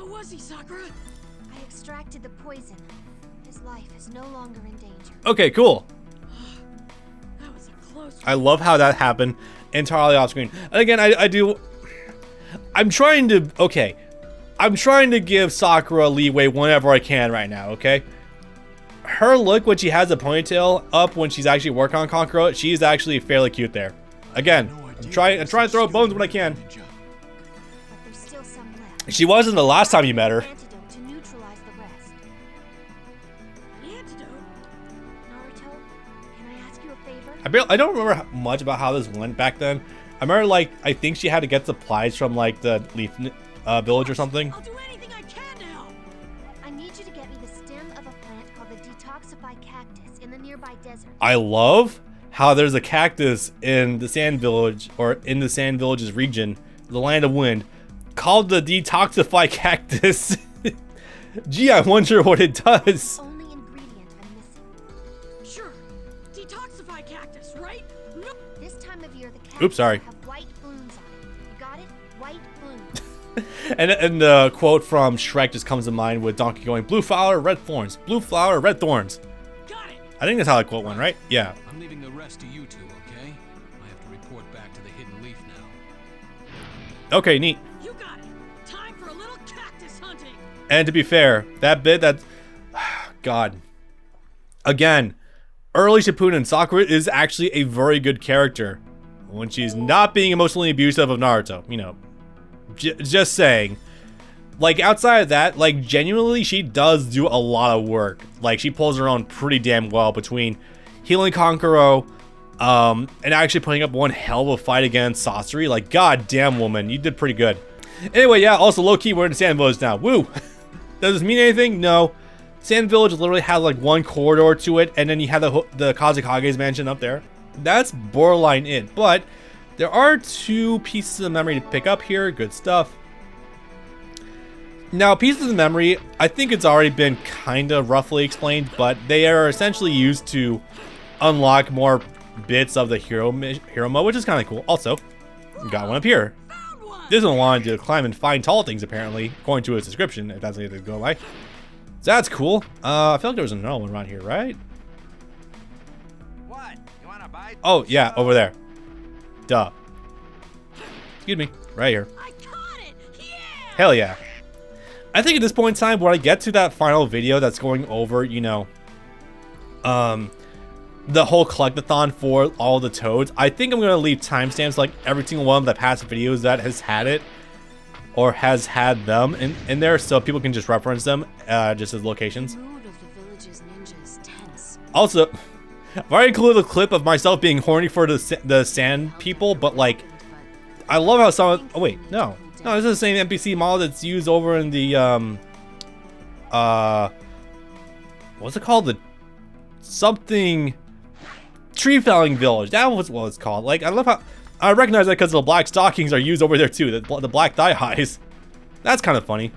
How was he, Sakura? I extracted the poison. His life is no longer in danger. Okay, cool. That was a close one. I love how that happened entirely off screen. And again, I'm trying to give Sakura leeway whenever I can right now, okay? Her look when she has a ponytail up when she's actually working on Kankuro, she's actually fairly cute there. Again, I'm trying to throw bones when I can. But there's still some left. She wasn't the last time you met her. Antidote to neutralize the rest. An antidote? Naruto, can I ask you a favor? I don't remember much about how this went back then. I remember, like, I think she had to get supplies from, like, the leaf village or something. I'll do anything I can to help. I need you to get me the stem of a plant called the DETOXIFY cactus in the nearby desert. I love how there's a cactus in the Sand Village, or in the Sand Village's region, the Land of Wind, called the DETOXIFY cactus. Gee, I wonder what it does. Only ingredient I'm missing. Sure. Detoxify cactus, right? No. This time of year, the cactus Oops, sorry. will have white blooms on it. You got it? White blooms. And the quote from Shrek just comes to mind with Donkey going, blue flower, red thorns. Blue flower, red thorns. Got it. I think that's how that quote went, right? Yeah. I'm leaving the rest to you two, okay? I have to report back to the Hidden Leaf now. Okay, neat. You got it. Time for a little cactus hunting. And to be fair, that bit that... God. Again, early Shippuden, Sakura is actually a very good character. When she's not being emotionally abusive of Naruto. You know, just saying. Like, outside of that, like, genuinely, she does do a lot of work. Like, she pulls her own pretty damn well between healing Kankuro, and actually putting up one hell of a fight against Sasori. Like, god damn, woman, you did pretty good. Anyway, yeah, also low-key, we're in the Sand Village now. Woo! Does this mean anything? No. Sand Village literally has, like, one corridor to it, and then you have the Kazekage's mansion up there. That's borderline it, but there are 2 pieces of memory to pick up here. Good stuff. Now, pieces of memory, I think it's already been kind of roughly explained, but they are essentially used to unlock more bits of the hero mode, which is kind of cool. Also, we got one up here. Found one. This one wanted to climb and find tall things, apparently, according to its description, if that's anything to go by. So that's cool. I feel like there was another one around here, right? What? You wanna bite? Oh, yeah, over there. Duh. Excuse me. Right here. I caught it. Yeah. Hell yeah. I think at this point in time, when I get to that final video that's going over, you know, the whole collectathon for all the toads, I think I'm going to leave timestamps like every single one of the past videos that has had it, or has had them in there, so people can just reference them just as locations. The mood of the village's ninjas tense. Also, I've already included a clip of myself being horny for the sand people, but like, I love how someone... Oh wait, no, this is the same NPC model that's used over in the what's it called? The something tree felling village. That was what it's called. Like, I love how I recognize that because the black stockings are used over there too. The black thigh highs. That's kind of funny.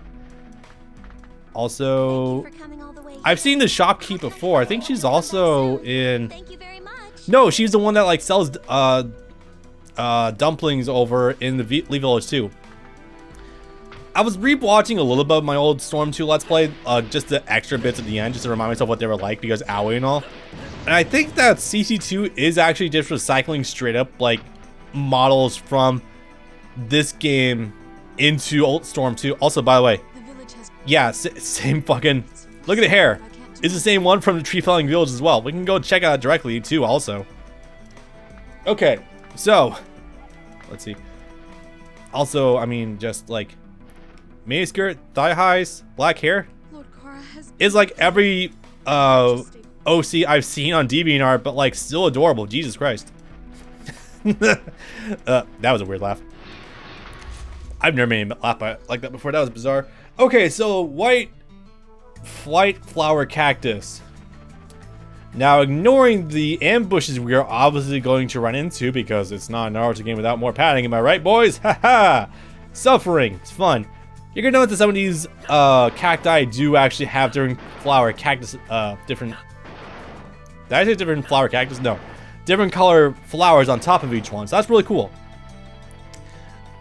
Also, I've seen the shopkeep before. I think she's also in... Thank you very much. No, she's the one that like sells dumplings over in the Leaf Village too. I was rewatching a little bit of my old Storm 2 Let's Play, just the extra bits at the end, just to remind myself what they were like, because Aoi and all. And I think that CC2 is actually just recycling straight up, like, models from this game into old Storm 2. Also, by the way, yeah, same fucking... Look at the hair. It's the same one from the Tree Felling Village as well. We can go check out directly, too, also. Okay, so... Let's see. Also, I mean, just, like... Mini skirt, thigh highs, black hair. Is like every OC I've seen on DeviantArt, but like still adorable. Jesus Christ. That was a weird laugh. I've never made a laugh like that before. That was bizarre. Okay, so white flight flower cactus. Now, ignoring the ambushes we are obviously going to run into, because it's not an Naruto game without more padding. Am I right, boys? Haha. Suffering. It's fun. You're gonna notice that some of these cacti do actually have different flower cactus, different... Did I say different flower cactus? No. Different color flowers on top of each one, so that's really cool.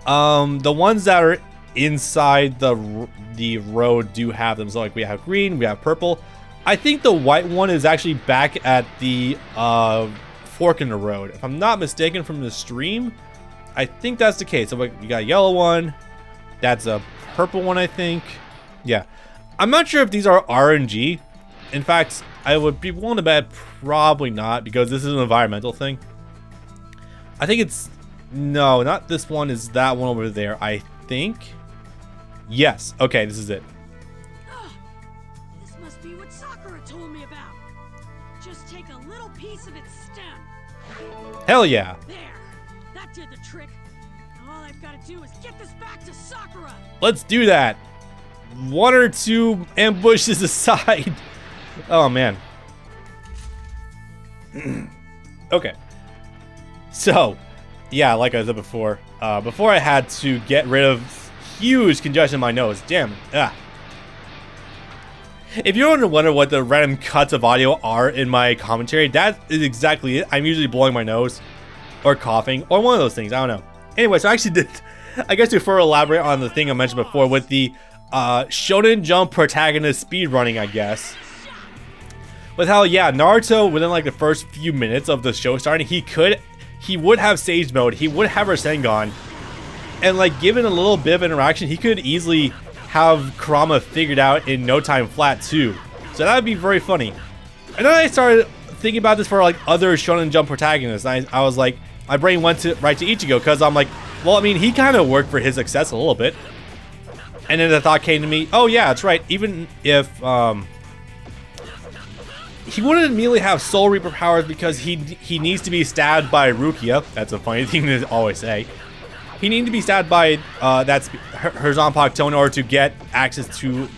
The ones that are inside the road do have them. So like we have green, we have purple. I think the white one is actually back at the fork in the road. If I'm not mistaken from the stream, I think that's the case. So you got a yellow one. That's a purple one, I think. Yeah. I'm not sure if these are RNG. In fact, I would be willing to bet probably not, because this is an environmental thing. I think it's... No, not this one. Is that one over there, I think. Yes. Okay, this is it. Ugh, this must be what Sakura told me about. Just take a little piece of its stem. Hell yeah. There. That did the trick. All I've got to do is get this back to Sakura. Let's do that. 1 or 2 ambushes aside. Oh, man. Okay. So, yeah, like I said before, before I had to get rid of huge congestion in my nose. Damn. Ah. If you're wondering what the random cuts of audio are in my commentary, that is exactly it. I'm usually blowing my nose or coughing or one of those things. I don't know. Anyway, so I actually did, I guess to further elaborate on the thing I mentioned before with the Shonen Jump protagonist speedrunning, I guess. With how, yeah, Naruto, within like the first few minutes of the show starting, he would have Sage Mode, he would have Rasengan, and like given a little bit of interaction, he could easily have Kurama figured out in no time flat too. So that would be very funny. And then I started thinking about this for like other Shonen Jump protagonists. And I was like, my brain went right to Ichigo, because I'm like, well, I mean, he kind of worked for his success a little bit. And then the thought came to me, oh yeah, that's right. Even if he wouldn't immediately have Soul Reaper powers because he needs to be stabbed by Rukia. That's a funny thing to always say. He needs to be stabbed by her Zanpakuto in order to get access to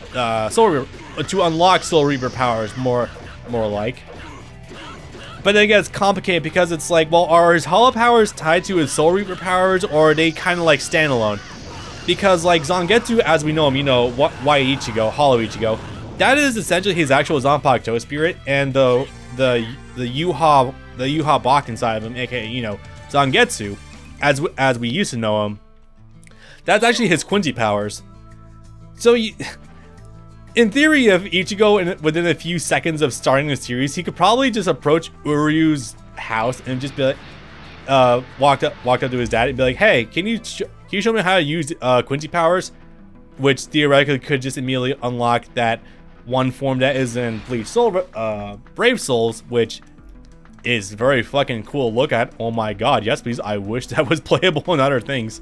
Soul Reaper, to unlock Soul Reaper powers, more like. But then it gets complicated because it's like, well, are his Hollow powers tied to his Soul Reaper powers, or are they kind of like standalone? Because like Zangetsu, as we know him, you know, why Ichigo, Hollow Ichigo, that is essentially his actual Zanpakuto spirit, and the Yuha block inside of him, aka, you know, Zangetsu, as we used to know him, that's actually his Quincy powers. So in theory, if Ichigo, within a few seconds of starting the series, he could probably just approach Uryu's house and just be like, walked up to his dad and be like, hey, can you show me how to use Quincy powers? Which theoretically could just immediately unlock that one form that is in Bleach Soul, Brave Souls, which is very fucking cool to look at. Oh my god, yes please, I wish that was playable in other things.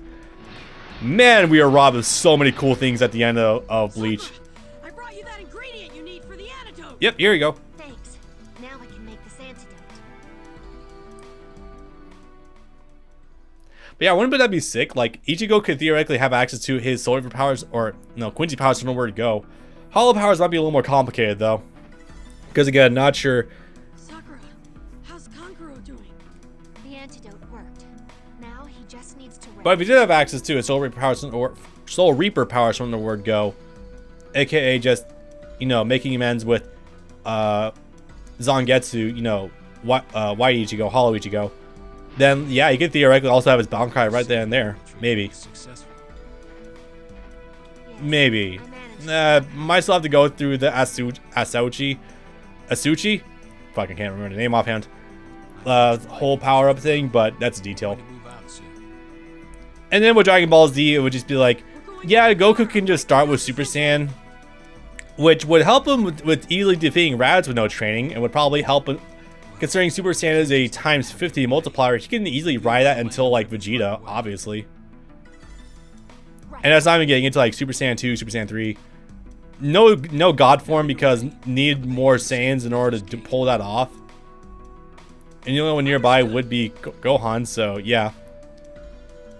Man, we are robbed of so many cool things at the end of Bleach. Sakura, I brought you that ingredient you need for the antidote. Yep, here you go. Thanks. Now I can make this antidote. But yeah, wouldn't that be sick? Like, Ichigo could theoretically have access to his Soul Reaper powers, or no, Quincy powers, don't know where to go. Hollow powers might be a little more complicated though, because again, not sure. Sakura, how's Kankuro doing? The antidote worked. Now he just needs to rest. But if he did have access to his Soul Reaper powers, or Soul Reaper powers from the word go, aka just, you know, making amends with Zangetsu, you know, White Ichigo, Hollow Ichigo, then yeah, he could theoretically also have his Bankai right there and there. Maybe. Maybe. Might still have to go through the Asuchi? Fucking can't remember the name offhand. Whole power-up thing, but that's a detail. And then with Dragon Ball Z, it would just be like, yeah, Goku can just start with Super Saiyan, which would help him with easily defeating Raditz with no training, and would probably help him, considering Super Saiyan is a times 50 multiplier. He can easily ride that until like Vegeta, obviously. And that's not even getting into like Super Saiyan 2, Super Saiyan 3. No God form, because need more Saiyans in order to pull that off. And the only one nearby would be Gohan, so yeah.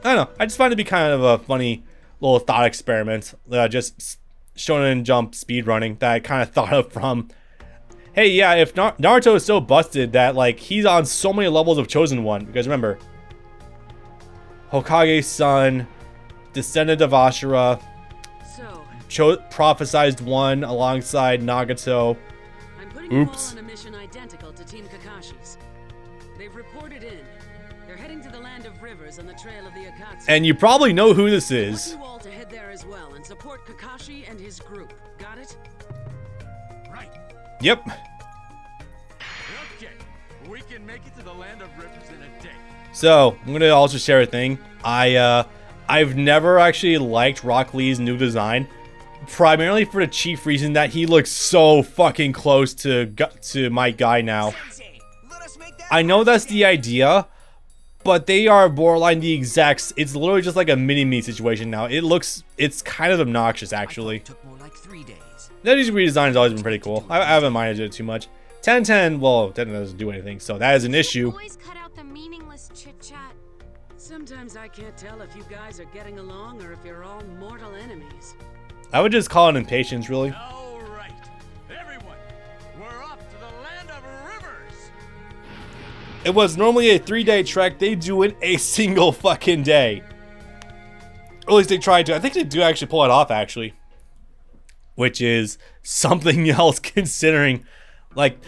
I don't know. I just find it to be kind of a funny little thought experiment. Just Shonen Jump speedrunning that I kind of thought of from, hey, yeah, if Naruto is so busted that like he's on so many levels of Chosen One, because remember, Hokage's son, descendant of Ashura, prophesized one alongside Nagato. I'm putting you all on a mission identical to Team Kakashi's. They've reported in. They're heading to the land of rivers on the trail of the Akatsuki. And you probably know who this is. I want you all to head there as well. Kakashi and his group. Got it? Right. Yep. Okay, we can make it to the land of rivers in a day. So I'm gonna also share a thing. I've never actually liked Rock Lee's new design, primarily for the chief reason that he looks so fucking close to my guy now. I know that's the idea, but they are borderline the exacts. It's literally just like a mini-me situation now. It's kind of obnoxious actually. Took more like 3 days. That redesign has always been pretty cool. I haven't minded it too much. 1010, well, 10 doesn't do anything, so that is an issue. Boys cut out the meaningless chit-chat. Sometimes I can't tell if you guys are getting along or if you're all mortal enemies. I would just call it impatience, really. All right, everyone, we're off to the land of rivers. It was normally a 3-day trek. They do it a single fucking day. Or at least they tried to. I think they do actually pull it off, actually. Which is something else considering, like,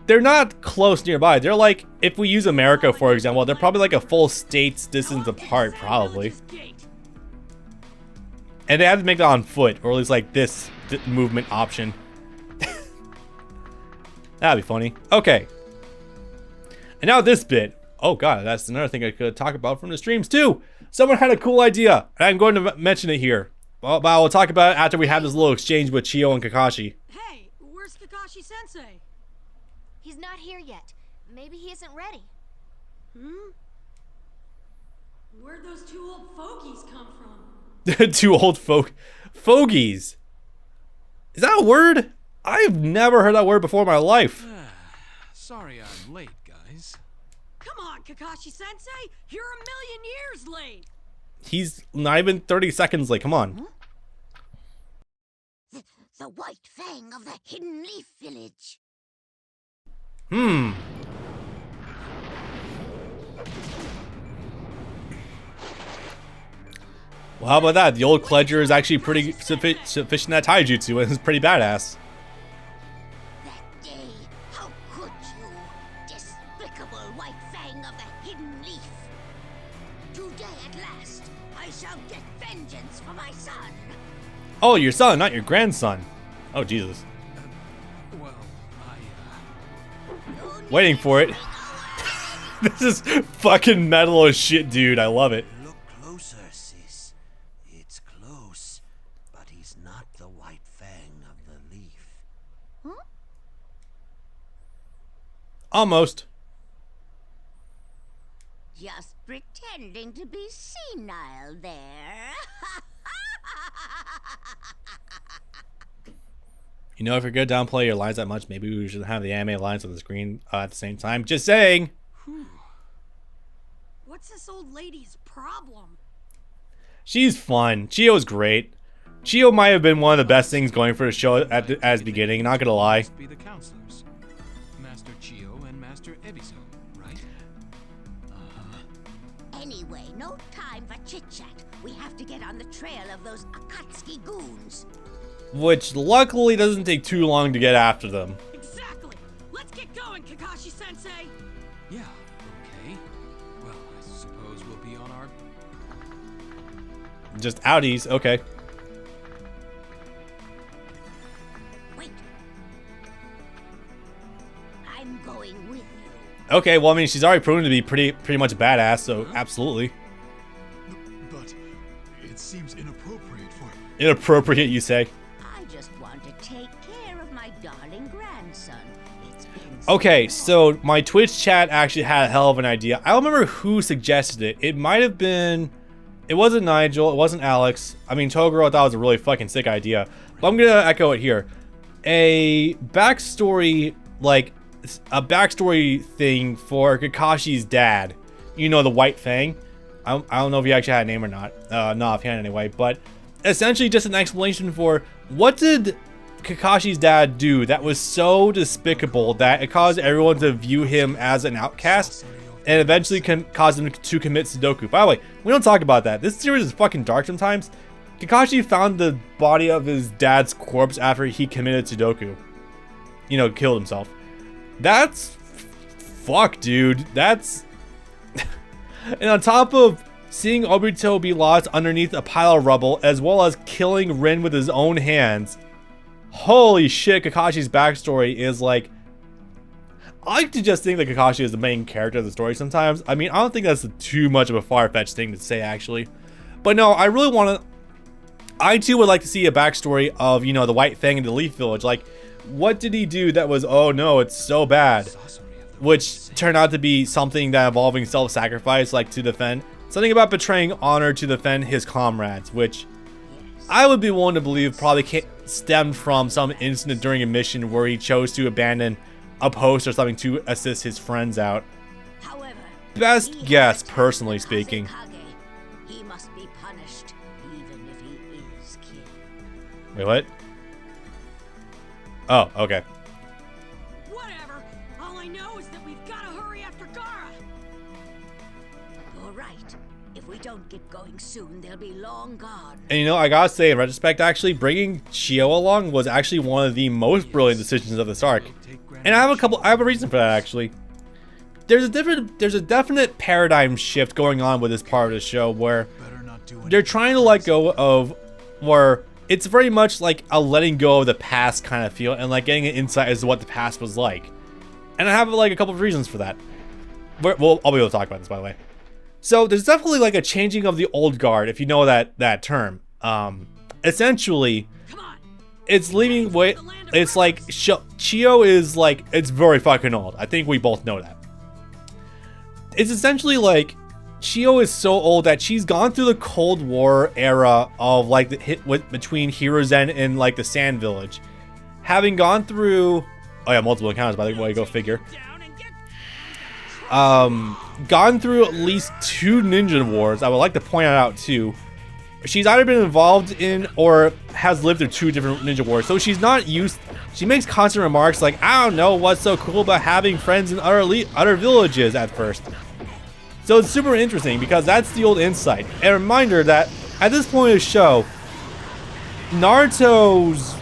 they're not close nearby. They're like, if we use America, for example, they're probably like a full state's distance apart, probably. And they had to make that on foot, or at least like this movement option. That'd be funny. Okay. And now this bit. Oh god, that's another thing I could talk about from the streams too. Someone had a cool idea, and I'm going to mention it here. Well, but I will talk about it after we have this little exchange with Chiyo and Kakashi. Hey, where's Kakashi-sensei? He's not here yet. Maybe he isn't ready. Where'd those two old fogies come from? Two old fogies. Is that a word? I've never heard that word before in my life. Sorry I'm late, guys. Come on, Kakashi-sensei! You're a million years late! He's not even 30 seconds late, come on. The White Fang of the Hidden Leaf Village. Well, how about that? The old Cledger is actually pretty sufficient at taijutsu and is pretty badass. That day, how could you? Despicable White Fang of the Hidden Leaf. Today at last, I shall get vengeance for my son. Oh, your son, not your grandson. Oh, Jesus. Well, Waiting for it. This is fucking metal as shit, dude. I love it. Look closer, sis. It's close, but he's not the White Fang of the leaf. Almost. Just pretending to be senile there. You know, if you're gonna downplay your lines that much, maybe we should have the anime lines on the screen at the same time. Just saying. What's this old lady's problem? She's fun. Chiyo's great. Chiyo might have been one of the best things going for the show at the beginning, not gonna lie. must be the counselors. Master Chiyo and Master Ebisu, right? Anyway, no time for chit-chat. We have to get on the trail of those Akatsuki goons. Which luckily doesn't take too long to get after them. Exactly! Let's get going, Kakashi-sensei! Yeah, okay. Well, I suppose we'll be on our... Just outies, okay. Wait. I'm going with you. Okay, well, I mean, she's already proven to be pretty much badass, so absolutely. But it seems inappropriate for... Inappropriate, you say? I just want to take care of my darling grandson. It's been Okay, so my Twitch chat actually had a hell of an idea. I don't remember who suggested it. It might have been... It wasn't Nigel, it wasn't Alex. I mean, Toguro thought it was a really fucking sick idea. But I'm gonna echo it here. A backstory, like, a backstory thing for Kakashi's dad. You know, the White Fang. I don't know if he actually had a name or not. Not offhand anyway, but essentially just an explanation for what did Kakashi's dad do that was so despicable that it caused everyone to view him as an outcast and eventually caused him to commit Sudoku. By the way, we don't talk about that. This series is fucking dark sometimes. Kakashi found the body of his dad's corpse after he committed Sudoku. You know, killed himself. That's... Fuck, dude. That's... And on top of seeing Obito be lost underneath a pile of rubble, as well as killing Rin with his own hands. Holy shit, Kakashi's backstory is like... I like to just think that Kakashi is the main character of the story sometimes. I mean, I don't think that's too much of a far-fetched thing to say, actually. But no, I really want to... I too would like to see a backstory of, you know, the White Fang and the Leaf Village. Like, what did he do that was, oh no, it's so bad? Which turned out to be something that involving self-sacrifice, like to defend. Something about betraying honor to defend his comrades, which I would be willing to believe probably stemmed from some incident during a mission where he chose to abandon a post or something to assist his friends out. However, Best guess, personally speaking. He must be punished, even if he is killed. Wait, what? Oh, okay. Whatever. All I know is that we've got to hurry after Gaara. You're right. If we don't get going soon, they'll be long gone. And you know, I gotta say, in retrospect, actually, bringing Chiyo along was actually one of the most brilliant decisions of this arc. And I have a reason for that, actually. There's a definite paradigm shift going on with this part of the show where they're trying to let go of, where it's very much like a letting go of the past kind of feel and like getting an insight as to what the past was like. And I have like a couple of reasons for that. Well, I'll be able to talk about this, by the way. So there's definitely like a changing of the old guard, if you know that term. Essentially, it's leaving way. It's like Chiyo is like, it's very fucking old. I think we both know that. It's essentially like Chiyo is so old that she's gone through the Cold War era of like the hit between Hiruzen and like the Sand Village, having gone through multiple encounters, by the way, go figure. Gone through at least 2 ninja wars. I would like to point out too. She's either been involved in or has lived through 2 different ninja wars, so she's not used. She makes constant remarks like, I don't know what's so cool about having friends in other villages at first. So it's super interesting because that's the old insight. And a reminder that at this point of the show, Naruto's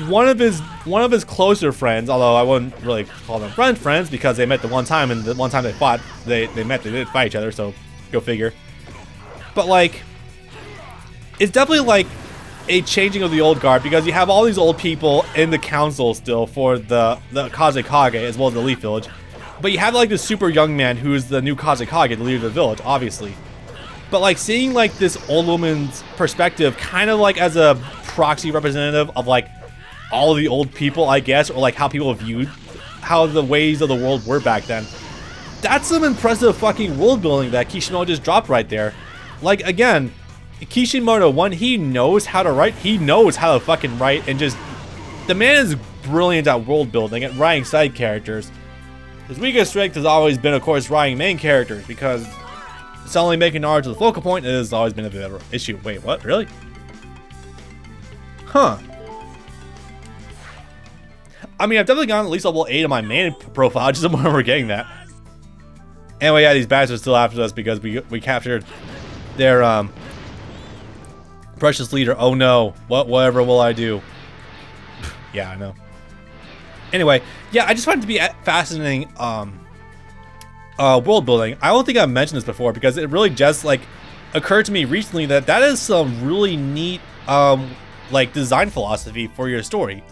one of his closer friends, although I wouldn't really call them friends because they met the one time, and the one time they fought, they did fight each other, so go figure. But like, it's definitely like a changing of the old guard because you have all these old people in the council still for the Kazekage as well as the Leaf Village. But you have like this super young man who's the new Kazekage, the leader of the village, obviously. But like seeing like this old woman's perspective kind of like as a proxy representative of like all of the old people, I guess, or like how people viewed how the ways of the world were back then. That's some impressive fucking world building that Kishimoto just dropped right there. Like, again, Kishimoto, one, he knows how to write. He knows how to fucking write, and just, the man is brilliant at world building, at writing side characters. His weakest strength has always been, of course, writing main characters, because suddenly making Naruto the focal point has always been a bit of an issue. Wait, what? Really? Huh. I mean, I've definitely gotten at least level 8 on my main profile, just when we're getting that. Anyway, yeah, these bastards are still after us because we captured their precious leader. Oh no, whatever will I do? Yeah, I know. Anyway, yeah, I just find it to be fascinating world building. I don't think I've mentioned this before because it really just like occurred to me recently that is some really neat like design philosophy for your story.